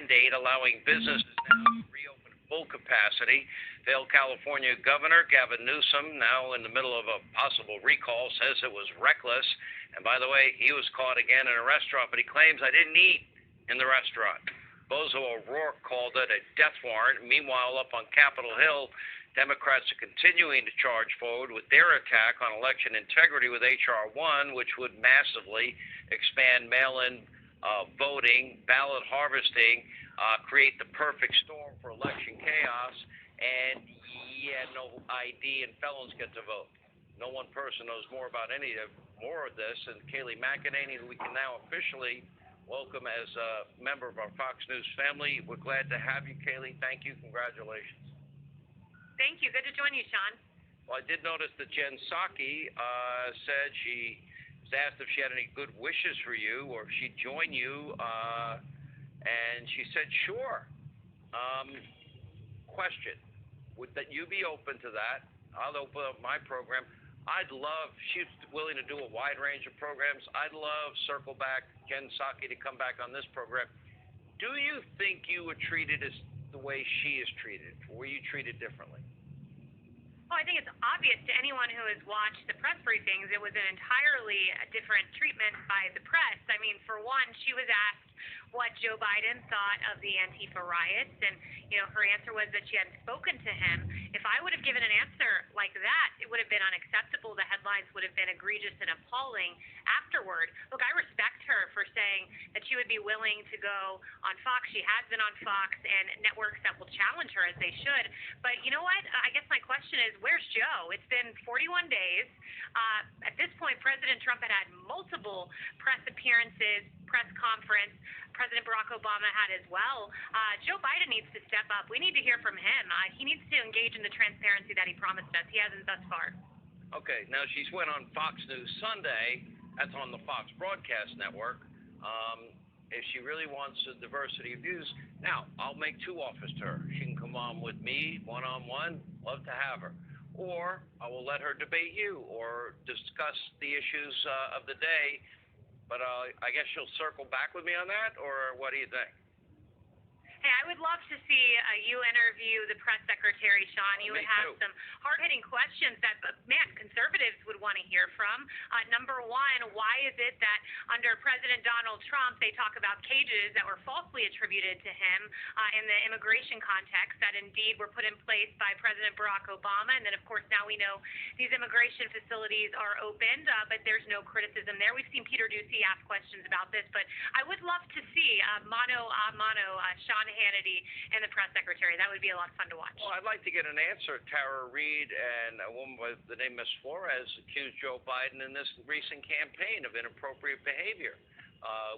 mandate allowing businesses now to reopen full capacity. Failed California Governor Gavin Newsom, now in the middle of a possible recall, says it was reckless. And by the way, he was caught again in a restaurant, but he claims I didn't eat in the restaurant. Bozo O'Rourke called it a death warrant. Meanwhile, up on Capitol Hill, Democrats are continuing to charge forward with their attack on election integrity with H.R. 1, which would massively expand mail-in voting, ballot harvesting, create the perfect storm for election chaos, and no ID and felons get to vote. No one person knows more about more of this, and Kayleigh McEnany, who we can now officially welcome as a member of our Fox News family. We're glad to have you, Kayleigh. Thank you. Congratulations. Thank you. Good to join you, Sean. Well, I did notice that Jen Psaki said she was asked if she had any good wishes for you or if she'd join you, and she said sure. Question, would that you be open to that? I'll open up my program. She's willing to do a wide range of programs. I'd love, circle back, Jen Psaki to come back on this program. Do you think you were treated as the way she is treated? Or were you treated differently? Well, I think it's obvious to anyone who has watched the press briefings, it was an entirely different treatment by the press. I mean, for one, she was asked what Joe Biden thought of the Antifa riots, and her answer was that she hadn't spoken to him. If I would have given an answer like that, it would have been unacceptable. The headlines would have been egregious and appalling afterward. Look, I respect her for saying that she would be willing to go on Fox. She has been on Fox and networks that will challenge her, as they should. But you know what? I guess my question is, where's Joe? It's been 41 days. At this point, President Trump had multiple press appearances, press conference. President Barack Obama had as well. Joe Biden needs to step up. We need to hear from him. He needs to engage in the transparency that he promised us. He hasn't thus far. Okay, now she's went on Fox News Sunday. That's on the Fox Broadcast Network. If she really wants a diversity of views, now I'll make two offers to her. She can come on with me one-on-one. Love to have her. Or I will let her debate you or discuss the issues of the day. But I guess she'll circle back with me on that, or what do you think? Hey, I would love to see you interview the press secretary, Sean. You would have some hard-hitting questions that, man, conservatives would want to hear from. Number one, why is it that under President Donald Trump, they talk about cages that were falsely attributed to him in the immigration context that indeed were put in place by President Barack Obama? And then, of course, now we know these immigration facilities are opened, but there's no criticism there. We've seen Peter Doocy ask questions about this, but I would love to see mano a mano, Sean Hannity and the press secretary. That would be a lot of fun to watch. Well, I'd like to get an answer. Tara Reid and a woman by the name Ms. Flores accused Joe Biden in this recent campaign of inappropriate behavior.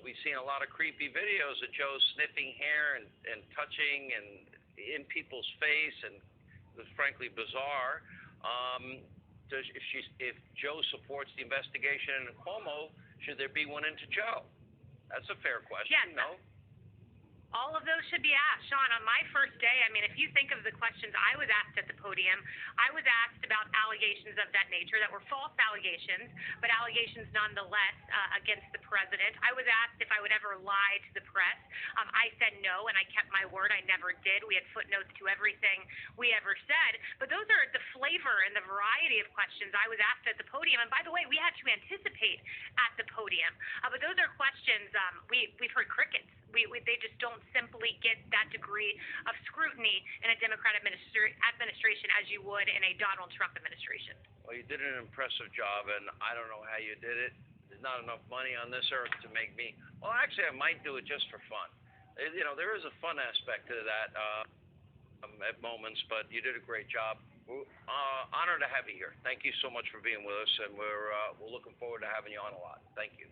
We've seen a lot of creepy videos of Joe sniffing hair and touching and in people's face, and it was frankly bizarre. If Joe supports the investigation into Cuomo, should there be one into Joe? That's a fair question. Yes. No? All of those should be asked. Sean, on my first day, I mean, if you think of the questions I was asked at the podium, I was asked about allegations of that nature that were false allegations, but allegations nonetheless against the president. I was asked if I would ever lie to the press. I said no, and I kept my word. I never did. We had footnotes to everything we ever said. But those are the flavor and the variety of questions I was asked at the podium. And by the way, we had to anticipate at the podium. But those are questions we've heard crickets. They just don't simply get that degree of scrutiny in a Democrat administration as you would in a Donald Trump administration. Well, you did an impressive job, and I don't know how you did it. There's not enough money on this earth to make me. Well, actually, I might do it just for fun. There is a fun aspect to that at moments, but you did a great job. Honored to have you here. Thank you so much for being with us, and we're looking forward to having you on a lot. Thank you.